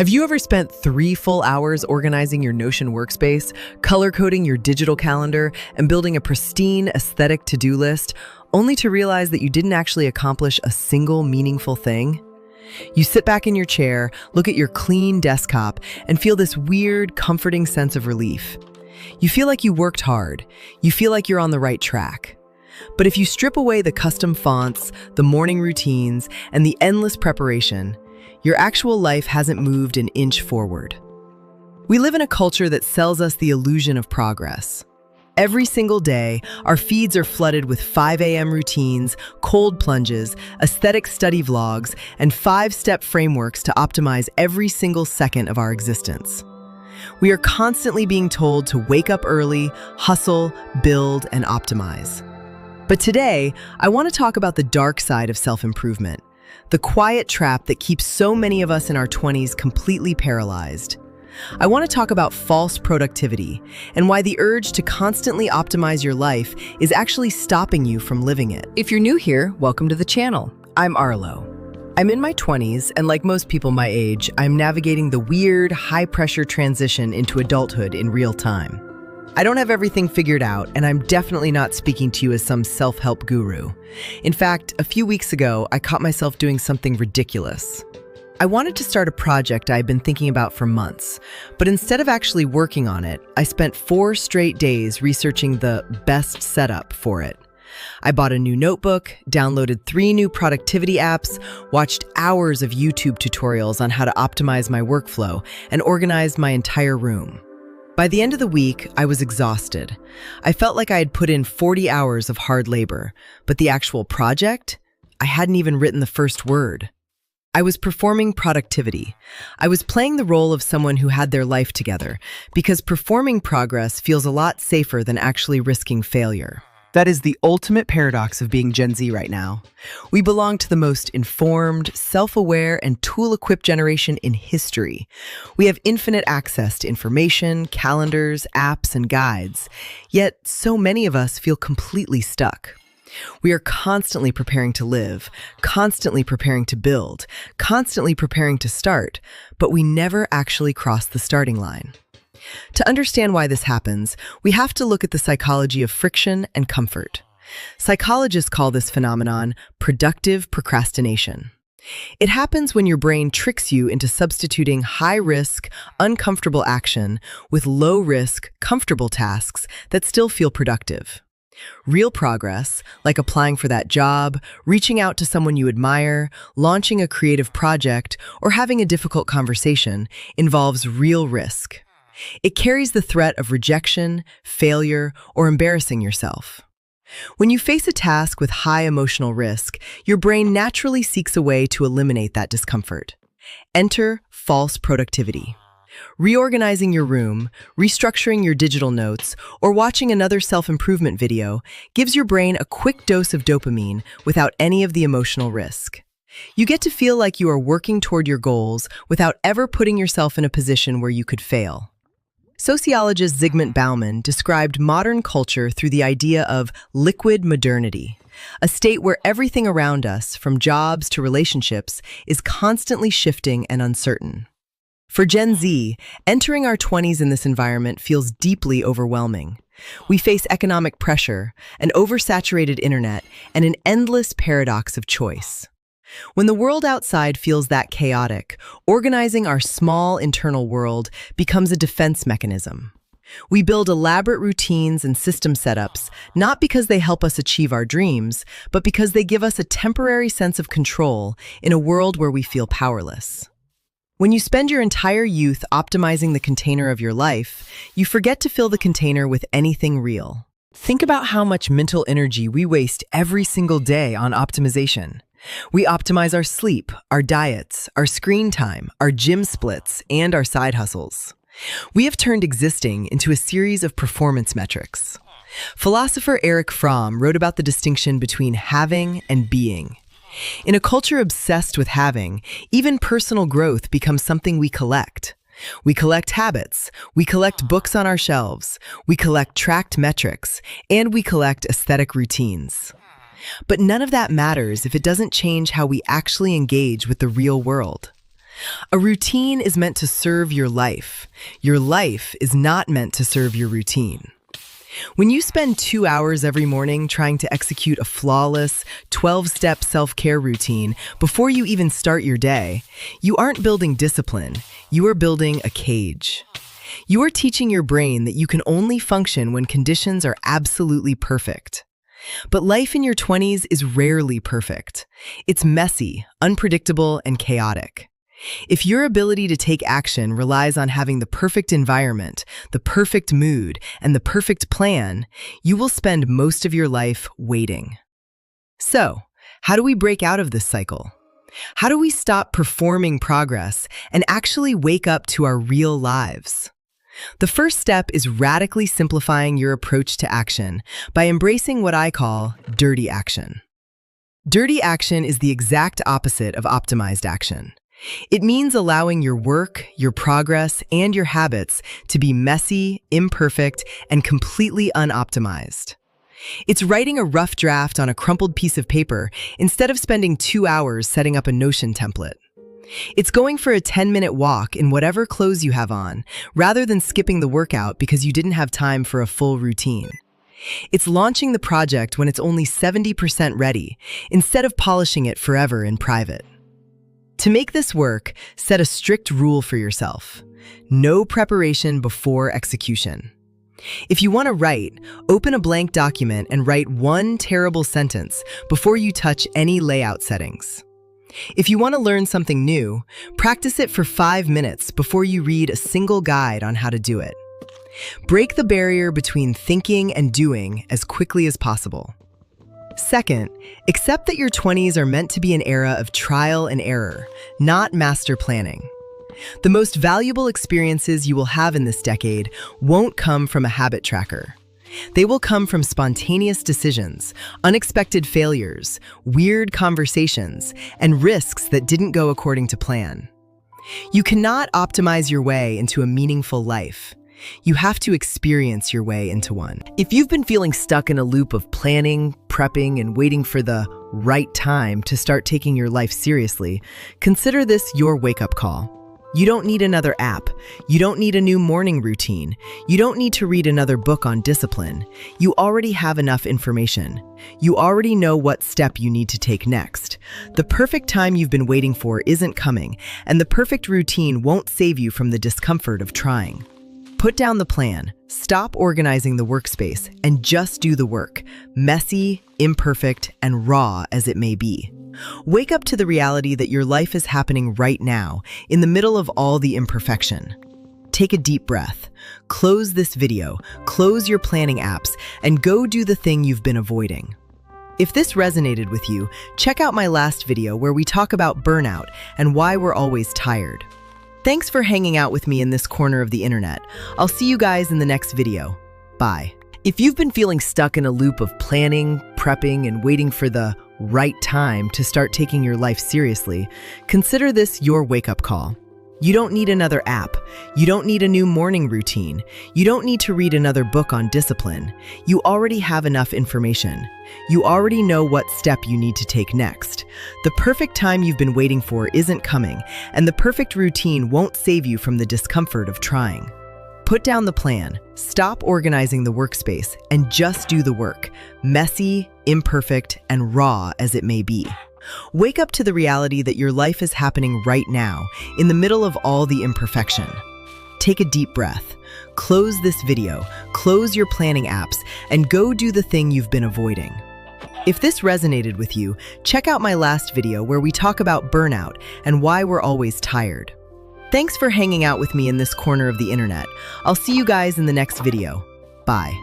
Have you ever spent 3 full hours organizing your Notion workspace, color-coding your digital calendar, and building a pristine, aesthetic to-do list, only to realize that you didn't actually accomplish a single meaningful thing? You sit back in your chair, look at your clean desktop, and feel this weird, comforting sense of relief. You feel like you worked hard. You feel like you're on the right track. But if you strip away the custom fonts, the morning routines, and the endless preparation, your actual life hasn't moved an inch forward. We live in a culture that sells us the illusion of progress. Every single day, our feeds are flooded with 5 a.m. routines, cold plunges, aesthetic study vlogs, and 5-step frameworks to optimize every single second of our existence. We are constantly being told to wake up early, hustle, build, and optimize. But today, I want to talk about the dark side of self-improvement. The quiet trap that keeps so many of us in our 20s completely paralyzed. I want to talk about false productivity and why the urge to constantly optimize your life is actually stopping you from living it. If you're new here, welcome to the channel. I'm Arlo. I'm in my 20s, and like most people my age, I'm navigating the weird, high-pressure transition into adulthood in real time. I don't have everything figured out, and I'm definitely not speaking to you as some self-help guru. In fact, a few weeks ago, I caught myself doing something ridiculous. I wanted to start a project I'd been thinking about for months, but instead of actually working on it, I spent 4 straight days researching the best setup for it. I bought a new notebook, downloaded 3 new productivity apps, watched hours of YouTube tutorials on how to optimize my workflow, and organized my entire room. By the end of the week, I was exhausted. I felt like I had put in 40 hours of hard labor, but the actual project? I hadn't even written the first word. I was performing productivity. I was playing the role of someone who had their life together, because performing progress feels a lot safer than actually risking failure. That is the ultimate paradox of being Gen Z right now. We belong to the most informed, self-aware, and tool-equipped generation in history. We have infinite access to information, calendars, apps, and guides. Yet, so many of us feel completely stuck. We are constantly preparing to live, constantly preparing to build, constantly preparing to start, but we never actually cross the starting line. To understand why this happens, we have to look at the psychology of friction and comfort. Psychologists call this phenomenon productive procrastination. It happens when your brain tricks you into substituting high-risk, uncomfortable action with low-risk, comfortable tasks that still feel productive. Real progress, like applying for that job, reaching out to someone you admire, launching a creative project, or having a difficult conversation, involves real risk. It carries the threat of rejection, failure, or embarrassing yourself. When you face a task with high emotional risk, your brain naturally seeks a way to eliminate that discomfort. Enter false productivity. Reorganizing your room, restructuring your digital notes, or watching another self-improvement video gives your brain a quick dose of dopamine without any of the emotional risk. You get to feel like you are working toward your goals without ever putting yourself in a position where you could fail. Sociologist Zygmunt Bauman described modern culture through the idea of liquid modernity, a state where everything around us, from jobs to relationships, is constantly shifting and uncertain. For Gen Z, entering our 20s in this environment feels deeply overwhelming. We face economic pressure, an oversaturated internet, and an endless paradox of choice. When the world outside feels that chaotic, organizing our small internal world becomes a defense mechanism. We build elaborate routines and system setups, not because they help us achieve our dreams, but because they give us a temporary sense of control in a world where we feel powerless. When you spend your entire youth optimizing the container of your life, you forget to fill the container with anything real. Think about how much mental energy we waste every single day on optimization. We optimize our sleep, our diets, our screen time, our gym splits, and our side hustles. We have turned existing into a series of performance metrics. Philosopher Erich Fromm wrote about the distinction between having and being. In a culture obsessed with having, even personal growth becomes something we collect. We collect habits, we collect books on our shelves, we collect tracked metrics, and we collect aesthetic routines. But none of that matters if it doesn't change how we actually engage with the real world. A routine is meant to serve your life. Your life is not meant to serve your routine. When you spend 2 hours every morning trying to execute a flawless 12-step self-care routine before you even start your day, you aren't building discipline, you are building a cage. You are teaching your brain that you can only function when conditions are absolutely perfect. But life in your 20s is rarely perfect. It's messy, unpredictable, and chaotic. If your ability to take action relies on having the perfect environment, the perfect mood, and the perfect plan, you will spend most of your life waiting. So, how do we break out of this cycle? How do we stop performing progress and actually wake up to our real lives? The first step is radically simplifying your approach to action by embracing what I call dirty action. Dirty action is the exact opposite of optimized action. It means allowing your work, your progress, and your habits to be messy, imperfect, and completely unoptimized. It's writing a rough draft on a crumpled piece of paper instead of spending 2 hours setting up a Notion template. It's going for a 10-minute walk in whatever clothes you have on, rather than skipping the workout because you didn't have time for a full routine. It's launching the project when it's only 70% ready, instead of polishing it forever in private. To make this work, set a strict rule for yourself. No preparation before execution. If you want to write, open a blank document and write one terrible sentence before you touch any layout settings. If you want to learn something new, practice it for 5 minutes before you read a single guide on how to do it. Break the barrier between thinking and doing as quickly as possible. Second, accept that your 20s are meant to be an era of trial and error, not master planning. The most valuable experiences you will have in this decade won't come from a habit tracker. They will come from spontaneous decisions, unexpected failures, weird conversations, and risks that didn't go according to plan. You cannot optimize your way into a meaningful life. You have to experience your way into one. If you've been feeling stuck in a loop of planning, prepping, and waiting for the right time to start taking your life seriously, consider this your wake-up call. You don't need another app. You don't need a new morning routine. You don't need to read another book on discipline. You already have enough information. You already know what step you need to take next. The perfect time you've been waiting for isn't coming, and the perfect routine won't save you from the discomfort of trying. Put down the plan, stop organizing the workspace, and just do the work, messy, imperfect, and raw as it may be. Wake up to the reality that your life is happening right now, in the middle of all the imperfection. Take a deep breath, close this video, close your planning apps, and go do the thing you've been avoiding. If this resonated with you, check out my last video where we talk about burnout and why we're always tired. Thanks for hanging out with me in this corner of the internet. I'll see you guys in the next video. Bye. If you've been feeling stuck in a loop of planning, prepping, and waiting for the right time to start taking your life seriously, consider this your wake-up call. You don't need another app. You don't need a new morning routine. You don't need to read another book on discipline. You already have enough information. You already know what step you need to take next. The perfect time you've been waiting for isn't coming, and the perfect routine won't save you from the discomfort of trying. Put down the plan, stop organizing the workspace, and just do the work, messy, imperfect, and raw as it may be. Wake up to the reality that your life is happening right now, in the middle of all the imperfection. Take a deep breath, close this video, close your planning apps, and go do the thing you've been avoiding. If this resonated with you, check out my last video where we talk about burnout and why we're always tired. Thanks for hanging out with me in this corner of the internet. I'll see you guys in the next video. Bye.